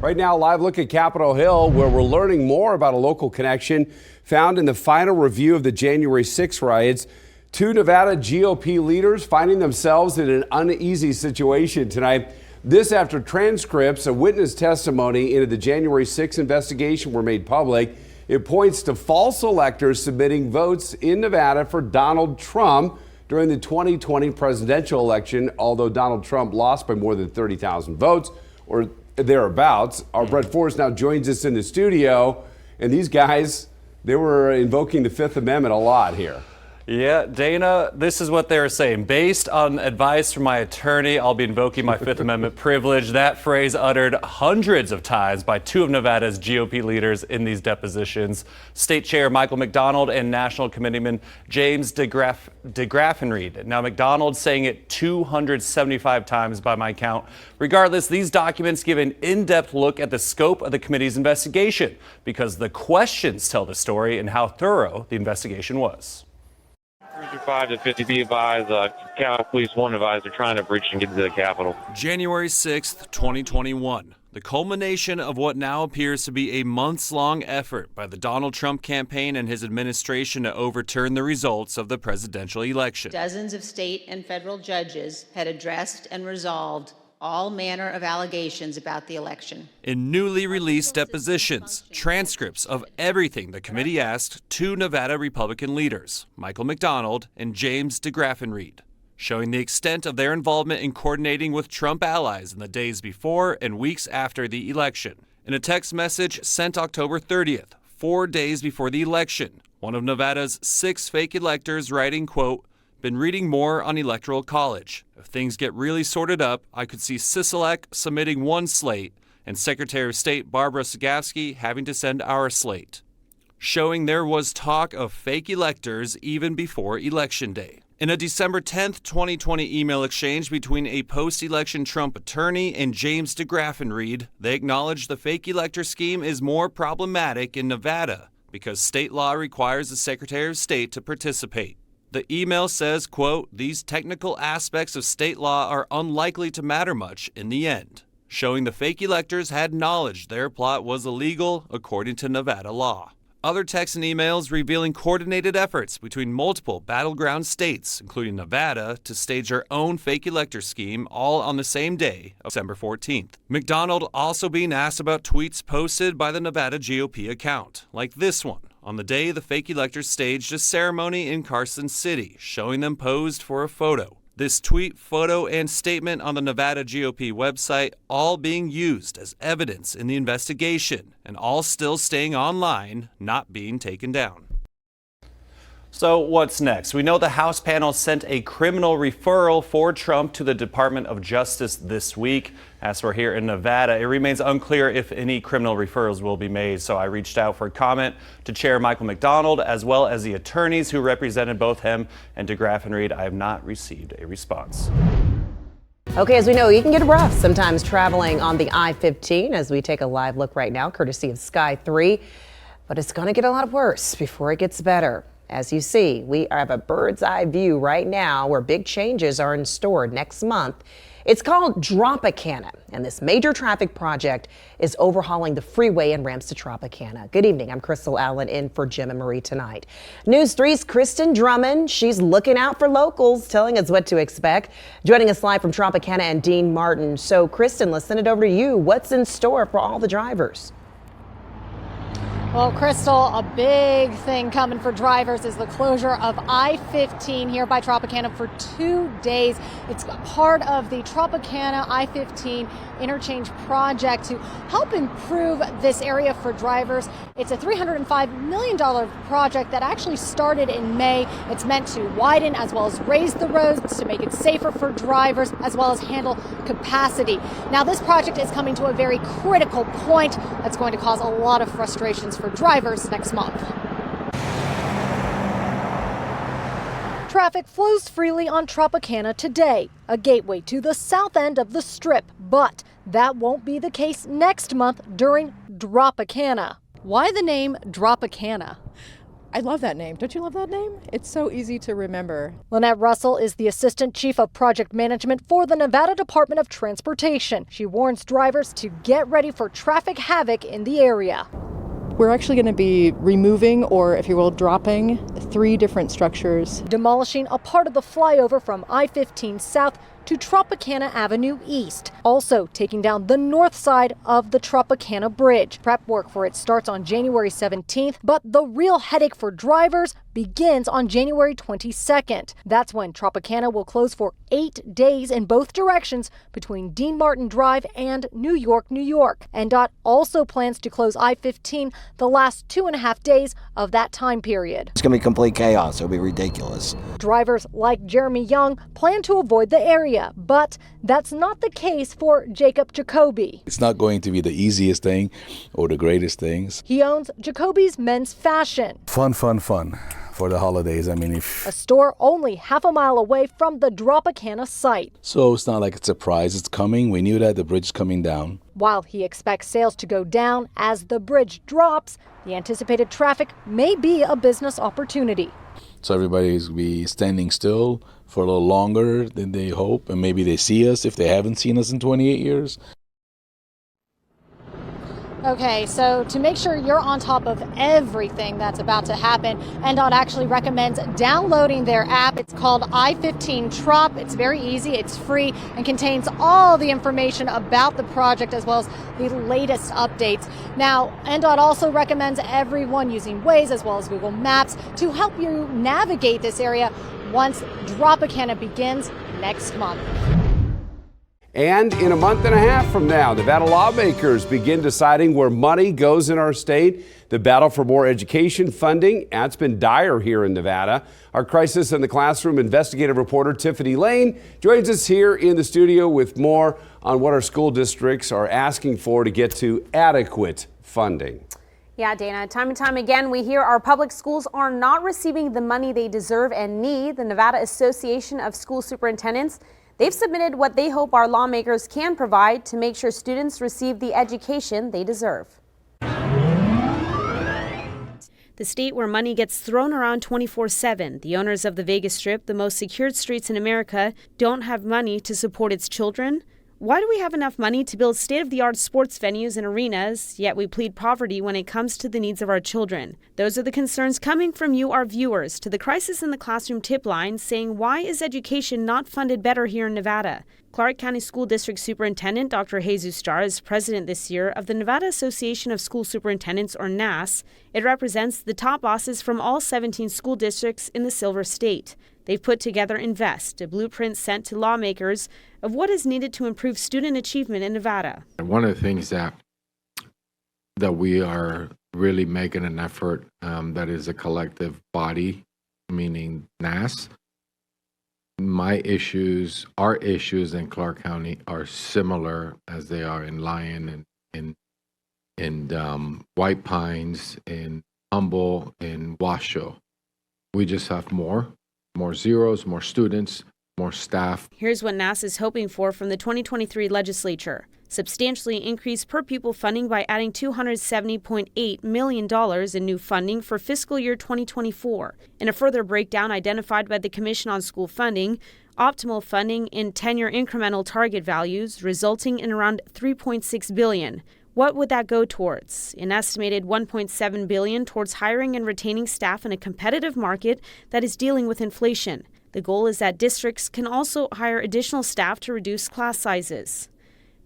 Right now, live look at Capitol Hill, where we're learning more about a local connection found in the final review of the January 6 riots. Two Nevada GOP leaders finding themselves in an uneasy situation tonight. This after transcripts of witness testimony into the January 6 investigation were made public. It points to false electors submitting votes in Nevada for Donald Trump during the 2020 presidential election, although Donald Trump lost by more than 30,000 votes, or thereabouts. Our Brett Forrest now joins us in the studio, and these guys, they were invoking the Fifth Amendment a lot here. Yeah, Dana, this is what they were saying. Based on advice from my attorney, I'll be invoking my Fifth Amendment privilege. That phrase uttered hundreds of times by two of Nevada's GOP leaders in these depositions. State Chair Michael McDonald and National Committeeman James DeGraffenreid. Now, McDonald saying it 275 times by my count. Regardless, these documents give an in-depth look at the scope of the committee's investigation because the questions tell the story and how thorough the investigation was. 5 to 50 be advised, Cal Police 1 advised they're trying to breach and get into the Capitol. January 6th, 2021. The culmination of what now appears to be a months-long effort by the Donald Trump campaign and his administration to overturn the results of the presidential election. Dozens of state and federal judges had addressed and resolved all manner of allegations about the election. In newly released depositions, transcripts of everything the committee asked two Nevada Republican leaders, Michael McDonald and James DeGraffenreid, showing the extent of their involvement in coordinating with Trump allies in the days before and weeks after the election. In a text message sent October 30th, 4 days before the election, one of Nevada's 6 fake electors writing, quote, "Been reading more on Electoral College. If things get really sorted up, I could see Sisolak submitting one slate and Secretary of State Barbara Sagafsky having to send our slate," showing there was talk of fake electors even before Election Day. In a December 10th, 2020 email exchange between a post-election Trump attorney and James DeGraffenreid, they acknowledged the fake elector scheme is more problematic in Nevada because state law requires the Secretary of State to participate. The email says, quote, "These technical aspects of state law are unlikely to matter much in the end," showing the fake electors had knowledge their plot was illegal according to Nevada law. Other texts and emails revealing coordinated efforts between multiple battleground states, including Nevada, to stage their own fake elector scheme, all on the same day of December 14th. McDonald also being asked about tweets posted by the Nevada GOP account, like this one, on the day the fake electors staged a ceremony in Carson City, showing them posed for a photo. This tweet, photo, and statement on the Nevada GOP website all being used as evidence in the investigation, and all still staying online, not being taken down. So what's next? We know the House panel sent a criminal referral for Trump to the Department of Justice this week. As we're here in Nevada, it remains unclear if any criminal referrals will be made. So I reached out for comment to Chair Michael McDonald, as well as the attorneys who represented both him and DeGraffenreid. I have not received a response. Okay, as we know, you can get rough sometimes traveling on the I-15 as we take a live look right now, courtesy of Sky 3. But it's going to get a lot worse before it gets better. As you see, we have a bird's eye view right now where big changes are in store next month. It's called Dropicana, and this major traffic project is overhauling the freeway and ramps to Dropicana. Good evening. I'm Crystal Allen in for Jim and Marie tonight. News 3's Kristen Drummond. She's looking out for locals, telling us what to expect. Joining us live from Dropicana and Dean Martin. So, Kristen, let's send it over to you. What's in store for all the drivers? Well, Crystal, a big thing coming for drivers is the closure of I-15 here by Dropicana for 2 days. It's part of the Dropicana I-15 interchange project to help improve this area for drivers. It's a $305 million project that actually started in May. It's meant to widen as well as raise the roads to make it safer for drivers as well as handle capacity. Now, this project is coming to a very critical point that's going to cause a lot of frustrations for drivers next month. Traffic flows freely on Dropicana today, a gateway to the south end of the Strip, but that won't be the case next month during Dropicana. Why the name Dropicana? I love that name. Don't you love that name? It's so easy to remember. Lynette Russell is the Assistant Chief of Project Management for the Nevada Department of Transportation. She warns drivers to get ready for traffic havoc in the area. We're actually going to be removing, or if you will, dropping 3 different structures. Demolishing a part of the flyover from I-15 South to Tropicana Avenue East. Also taking down the north side of the Tropicana Bridge. Prep work for it starts on January 17th, but the real headache for drivers begins on January 22nd. That's when Tropicana will close for 8 days in both directions between Dean Martin Drive and New York, New York. NDOT also plans to close I-15 the last 2.5 days of that time period. It's going to be complete chaos. It'll be ridiculous. Drivers like Jeremy Young plan to avoid the area, but that's not the case for Jacob Jacoby. It's not going to be the easiest thing or the greatest things. He owns Jacoby's Men's Fashion. Fun for the holidays. I mean, A store only half a mile away from the Dropicana site. So it's not like it's a surprise. It's coming. We knew that the bridge is coming down. While he expects sales to go down as the bridge drops, the anticipated traffic may be a business opportunity. So everybody's going to be standing still for a little longer than they hope, and maybe they see us if they haven't seen us in 28 years. Okay, so to make sure you're on top of everything that's about to happen, NDOT actually recommends downloading their app. It's called I-15 Trop. It's very easy, it's free, and contains all the information about the project as well as the latest updates. Now, NDOT also recommends everyone using Waze as well as Google Maps to help you navigate this area once Dropicana begins next month. And in a month and a half from now, Nevada lawmakers begin deciding where money goes in our state. The battle for more education funding, that's been dire here in Nevada. Our Crisis in the Classroom investigative reporter Tiffany Lane joins us here in the studio with more on what our school districts are asking for to get to adequate funding. Yeah, Dana, time and time again, we hear our public schools are not receiving the money they deserve and need. The Nevada Association of School Superintendents, they've submitted what they hope our lawmakers can provide to make sure students receive the education they deserve. The state where money gets thrown around 24/7. The owners of the Vegas Strip, the most secured streets in America, don't have money to support its children. Why do we have enough money to build state-of-the-art sports venues and arenas, yet we plead poverty when it comes to the needs of our children? Those are the concerns coming from you, our viewers, to the Crisis in the Classroom tip line saying, why is education not funded better here in Nevada? Clark County School District Superintendent Dr. Jesus Starr is president this year of the Nevada Association of School Superintendents, or NAS. It represents the top bosses from all 17 school districts in the Silver State. They've put together Invest, a blueprint sent to lawmakers of what is needed to improve student achievement in Nevada. One of the things that we are really making an effort that is a collective body, meaning NAS. Our issues in Clark County are similar as they are in Lyon and White Pines, in Humboldt, in Washoe. We just have more zeros, more students, more staff. Here's what NAS is hoping for from the 2023 legislature. Substantially increase per pupil funding by adding $270.8 million in new funding for fiscal year 2024. In a further breakdown identified by the Commission on School Funding, optimal funding in 10-year incremental target values, resulting in around $3.6 billion. What would that go towards? An estimated $1.7 billion towards hiring and retaining staff in a competitive market that is dealing with inflation. The goal is that districts can also hire additional staff to reduce class sizes.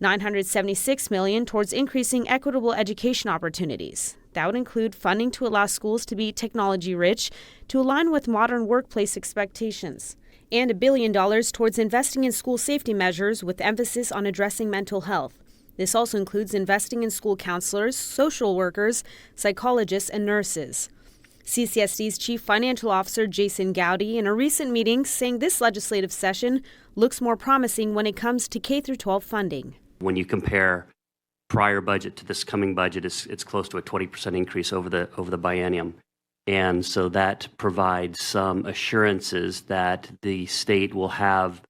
$976 million towards increasing equitable education opportunities. That would include funding to allow schools to be technology-rich to align with modern workplace expectations. And $1 billion towards investing in school safety measures with emphasis on addressing mental health. This also includes investing in school counselors, social workers, psychologists, and nurses. CCSD's Chief Financial Officer Jason Gowdy in a recent meeting saying this legislative session looks more promising when it comes to K-12 funding. When you compare prior budget to this coming budget, it's close to a 20% increase over the biennium. And so that provides some assurances that the state will have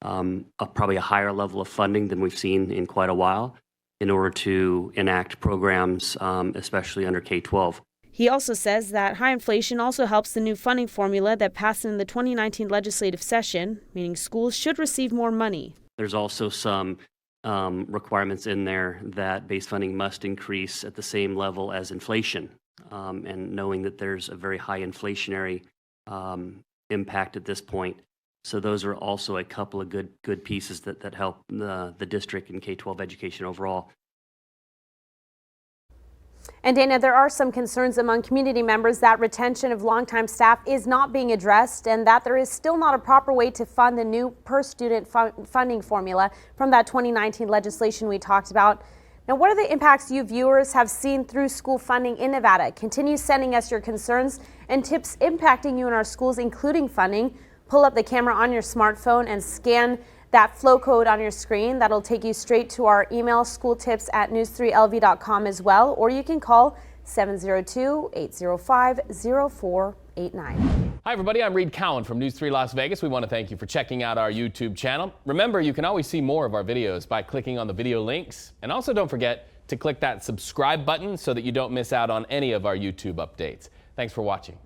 probably a higher level of funding than we've seen in quite a while in order to enact programs, especially under K-12. He also says that high inflation also helps the new funding formula that passed in the 2019 legislative session, meaning schools should receive more money. There's also some requirements in there that base funding must increase at the same level as inflation, and knowing that there's a very high inflationary impact at this point. So those are also a couple of good pieces that help the district and K-12 education overall. And Dana, there are some concerns among community members that retention of longtime staff is not being addressed and that there is still not a proper way to fund the new per-student funding formula from that 2019 legislation we talked about. Now, what are the impacts you viewers have seen through school funding in Nevada? Continue sending us your concerns and tips impacting you in our schools, including funding. Pull up the camera on your smartphone and scan that flow code on your screen. That'll take you straight to our email, schooltips@news3lv.com as well, or you can call 702-805-0489. Hi everybody, I'm Reed Cowan from News 3 Las Vegas. We want to thank you for checking out our YouTube channel. Remember, you can always see more of our videos by clicking on the video links. And also don't forget to click that subscribe button so that you don't miss out on any of our YouTube updates. Thanks for watching.